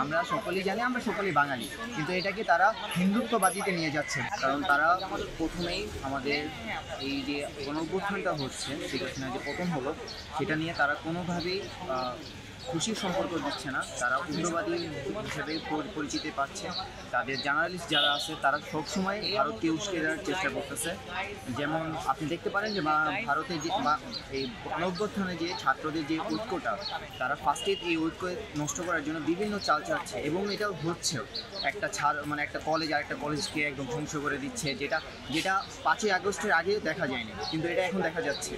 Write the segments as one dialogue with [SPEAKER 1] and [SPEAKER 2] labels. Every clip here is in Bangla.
[SPEAKER 1] আমরা সকলেই জানি, আমরা সকলেই বাঙালি, কিন্তু এটাকে তারা হিন্দুত্ববাদীতে নিয়ে যাচ্ছে। কারণ তারা প্রথমেই আমাদের এই যে গণঅভ্যুত্থানটা হচ্ছে, শেখ হাসিনার যে পতন হলো, সেটা নিয়ে তারা কোনোভাবেই খুশির সম্পর্ক দিচ্ছে না। তারা উগ্রবাদী হিসেবে পরিচিতি পাচ্ছে। তাদের জার্নালিস্ট যারা আছে তারা সবসময় ভারতকে উস্কে দেওয়ার চেষ্টা করতেছে। যেমন আপনি দেখতে পারেন যে ভারতে যে এই গণঅভ্যুত্থানে যে ছাত্রদের যে ঐক্যটা, তারা ফার্স্টে এই ঐক্য নষ্ট করার জন্য বিভিন্ন চাল চাচ্ছে, এবং এটা হচ্ছেও। একটা একটা কলেজ আর একটা কলেজকে একদম ধ্বংস করে দিচ্ছে, যেটা 5ই আগস্টের আগে দেখা যায়নি, কিন্তু এটা এখন দেখা যাচ্ছে।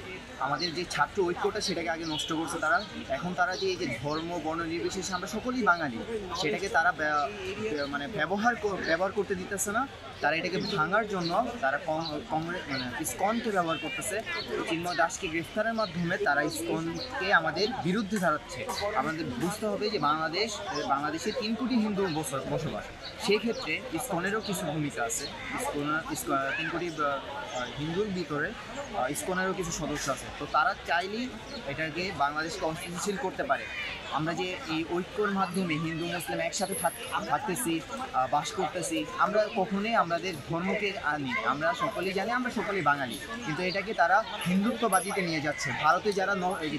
[SPEAKER 1] আমাদের যে ছাত্র ঐক্যটা, সেটাকে আগে নষ্ট করছে তারা। এখন তারা যে এই যে ধর্ম বর্ণ নির্বিশেষে আমরা সকলেই বাঙালি, সেটাকে তারা ব্যবহার করতে দিতেছে না। তারা এটাকে ভাঙার জন্য তারা ইসকনকে ব্যবহার করতেছে। চিন্ময় দাসকে গ্রেফতারের মাধ্যমে তারা ইসকনকে আমাদের বিরুদ্ধে দাঁড়াচ্ছে। আমাদের বুঝতে হবে যে বাংলাদেশে 3 কোটি হিন্দু বসবাস। সেক্ষেত্রে ইসকনেরও কিছু ভূমিকা আছে। 3 কোটি হিন্দুর ভিতরে ইসকনেরও কিছু সদস্য আছে। তো তারা চাইলেই এটাকে বাংলাদেশকে অস্থিতিশীল করতে পারে। আমরা যে এই ঐক্যর মাধ্যমে হিন্দু মুসলিম একসাথে থাকতেছি, বাস করতেছি, আমরা কখনোই আমাদের ধর্মকে আনি। আমরা সকলেই জানি, আমরা সকলেই বাঙালি, কিন্তু এটাকে তারা হিন্দুত্ববাদীতে নিয়ে যাচ্ছে। ভারতে যারা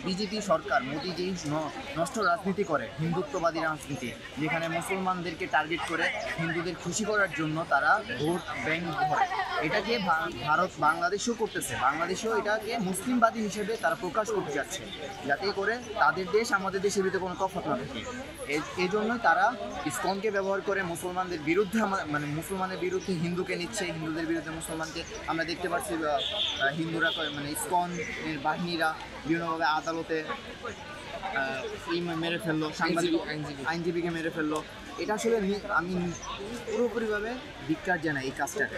[SPEAKER 1] বিজেপি সরকার, মোদি যেই নষ্ট রাজনীতি করে, হিন্দুত্ববাদী রাজনীতি, যেখানে মুসলমানদেরকে টার্গেট করে হিন্দুদের খুশি করার জন্য তারা ভোট ব্যাংক ধরে, এটাকে ভারত বাংলাদেশও করতেছে। বাংলাদেশেও এটাকে মুসলিমবাদী হিসেবে তারা প্রকাশ করতে যাচ্ছে, যাতে করে তাদের দেশ আমাদের দেশের ভিতরে কোনো তফাৎ না থাকে। এই জন্যই তারা ইসকনকে ব্যবহার করে মুসলমানদের বিরুদ্ধে, মুসলমানের বিরুদ্ধে হিন্দুকে নিচ্ছে, হিন্দুদের বিরুদ্ধে মুসলমানকে। আমরা দেখতে পাচ্ছি হিন্দুরা ইসকনের বাহিনীরা বিভিন্নভাবে আদালতে মেরে ফেললো, সাংবাদিক আইনজীবীকে মেরে ফেললো। এটা আসলে আমি পুরোপুরিভাবে ধিক্কার জানাই এই কাজটাকে।